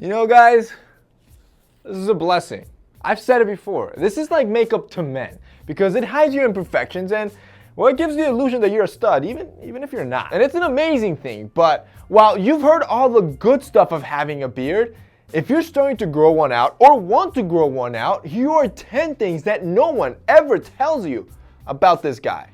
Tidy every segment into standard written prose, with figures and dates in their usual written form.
You know, guys, this is a blessing. I've said it before. This is like makeup to men because it hides your imperfections and, well, it gives the illusion that you're a stud, even if you're not. And it's an amazing thing, but while you've heard all the good stuff of having a beard, if you're starting to grow one out or want to grow one out, here are 10 things that no one ever tells you about this guy.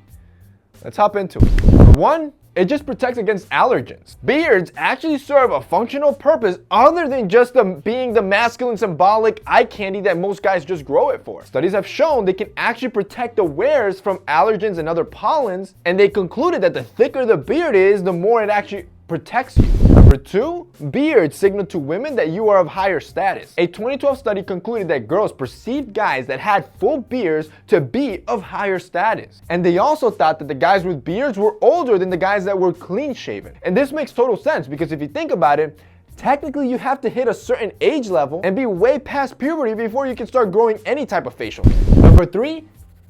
Let's hop into it. Number 1, it just protects against allergens. Beards actually serve a functional purpose other than just being the masculine symbolic eye candy that most guys just grow it for. Studies have shown they can actually protect the wearers from allergens and other pollens, and they concluded that the thicker the beard is, the more it actually protects you. Number 2, beards signal to women that you are of higher status. A 2012 study concluded that girls perceived guys that had full beards to be of higher status. And they also thought that the guys with beards were older than the guys that were clean shaven. And this makes total sense because if you think about it, technically you have to hit a certain age level and be way past puberty before you can start growing any type of facial hair. Number 3,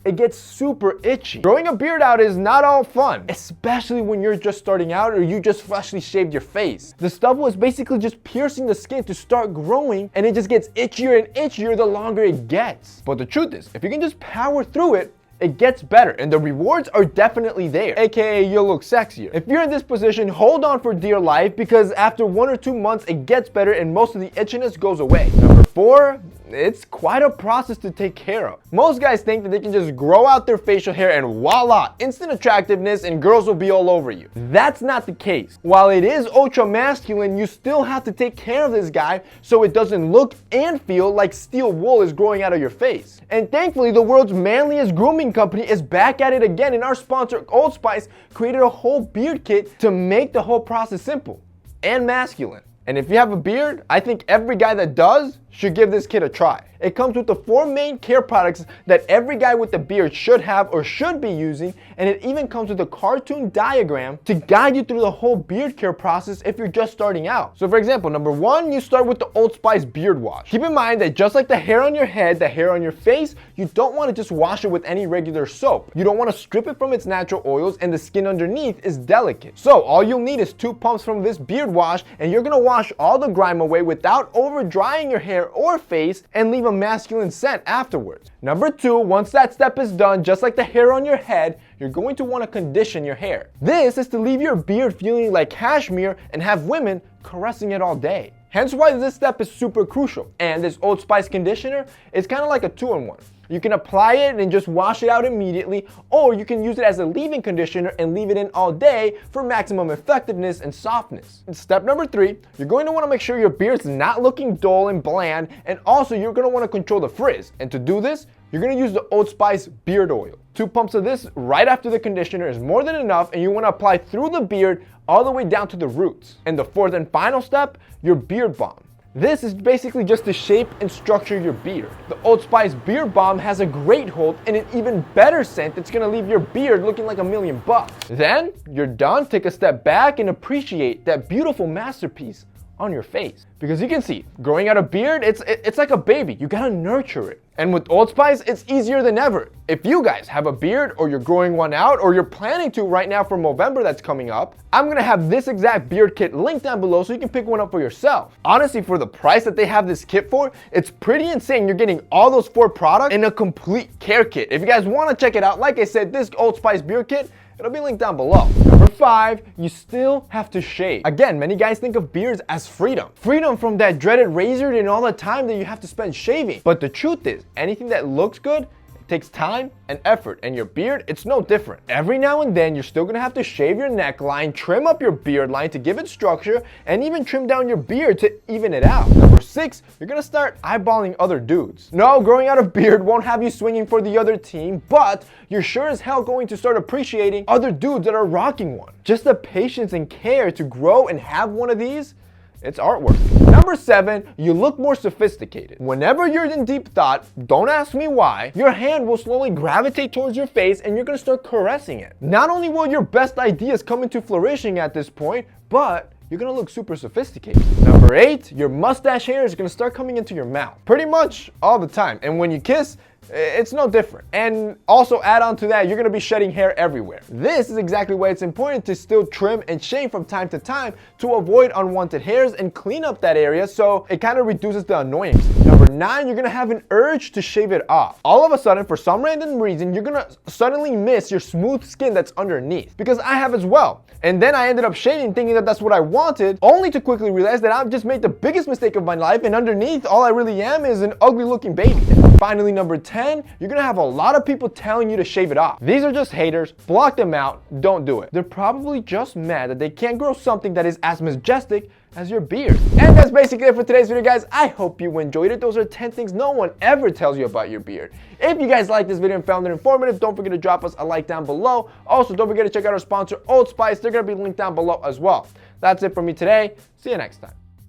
it gets super itchy. Growing a beard out is not all fun, especially when you're just starting out or you just freshly shaved your face. The stubble is basically just piercing the skin to start growing, and it just gets itchier and itchier the longer it gets. But the truth is, if you can just power through it, it gets better and the rewards are definitely there, aka you'll look sexier. If you're in this position, hold on for dear life because after 1 or 2 months it gets better and most of the itchiness goes away. Number 4, it's quite a process to take care of. Most guys think that they can just grow out their facial hair and voila, instant attractiveness and girls will be all over you. That's not the case. While it is ultra masculine, you still have to take care of this guy so it doesn't look and feel like steel wool is growing out of your face. And thankfully, the world's manliest grooming company is back at it again, and our sponsor Old Spice created a whole beard kit to make the whole process simple and masculine. And if you have a beard, I think every guy that does should give this kit a try. It comes with the 4 main care products that every guy with a beard should have or should be using, and it even comes with a cartoon diagram to guide you through the whole beard care process if you're just starting out. So for example, number 1, you start with the Old Spice beard wash. Keep in mind that just like the hair on your head, the hair on your face, you don't want to just wash it with any regular soap. You don't want to strip it from its natural oils, and the skin underneath is delicate. So all you'll need is 2 pumps from this beard wash, and you're going to wash all the grime away without over drying your hair or face and leave a masculine scent afterwards. Number 2, once that step is done, just like the hair on your head, you're going to want to condition your hair. This is to leave your beard feeling like cashmere and have women caressing it all day. Hence why this step is super crucial. And this Old Spice conditioner is kind of like a 2-in-1. You can apply it and just wash it out immediately, or you can use it as a leave-in conditioner and leave it in all day for maximum effectiveness and softness. And step number 3, you're going to want to make sure your beard's not looking dull and bland, and also you're going to want to control the frizz. And to do this, you're going to use the Old Spice beard oil. 2 pumps of this right after the conditioner is more than enough, and you want to apply through the beard all the way down to the roots. And the 4th and final step, your beard balm. This is basically just to shape and structure your beard. The Old Spice Beard Balm has a great hold and an even better scent that's gonna leave your beard looking like $1,000,000. Then, you're done, take a step back and appreciate that beautiful masterpiece on your face. Because you can see, growing out a beard, it's like a baby. You gotta nurture it. And with Old Spice, it's easier than ever. If you guys have a beard or you're growing one out or you're planning to right now for Movember that's coming up, I'm gonna have this exact beard kit linked down below so you can pick one up for yourself. Honestly, for the price that they have this kit for, it's pretty insane. You're getting all those 4 products in a complete care kit. If you guys wanna check it out, like I said, this Old Spice beard kit, it'll be linked down below. Number 5, you still have to shave. Again, many guys think of beards as freedom. Freedom from that dreaded razor and all the time that you have to spend shaving. But the truth is, anything that looks good, it takes time and effort, and your beard, it's no different. Every now and then, you're still gonna have to shave your neckline, trim up your beard line to give it structure, and even trim down your beard to even it out. Number 6, you're gonna start eyeballing other dudes. No, growing out a beard won't have you swinging for the other team, but you're sure as hell going to start appreciating other dudes that are rocking one. Just the patience and care to grow and have one of these, it's artwork. Number 7, you look more sophisticated. Whenever you're in deep thought, don't ask me why, your hand will slowly gravitate towards your face and you're gonna start caressing it. Not only will your best ideas come into flourishing at this point, but you're gonna look super sophisticated. Number 8, your mustache hair is gonna start coming into your mouth. Pretty much all the time. And when you kiss, it's no different. And also add on to that, you're gonna be shedding hair everywhere. This is exactly why it's important to still trim and shave from time to time to avoid unwanted hairs and clean up that area so it kind of reduces the annoyance. Number 9, you're gonna have an urge to shave it off. All of a sudden, for some random reason, you're gonna suddenly miss your smooth skin that's underneath. Because I have as well. And then I ended up shaving thinking that that's what I wanted, only to quickly realize that I've just made the biggest mistake of my life, and underneath, all I really am is an ugly looking baby. Finally, number 10, you're gonna have a lot of people telling you to shave it off. These are just haters, block them out, don't do it. They're probably just mad that they can't grow something that is as majestic as your beard. And that's basically it for today's video, guys. I hope you enjoyed it. Those are 10 things no one ever tells you about your beard. If you guys liked this video and found it informative, don't forget to drop us a like down below. Also, don't forget to check out our sponsor, Old Spice. They're gonna be linked down below as well. That's it for me today. See you next time.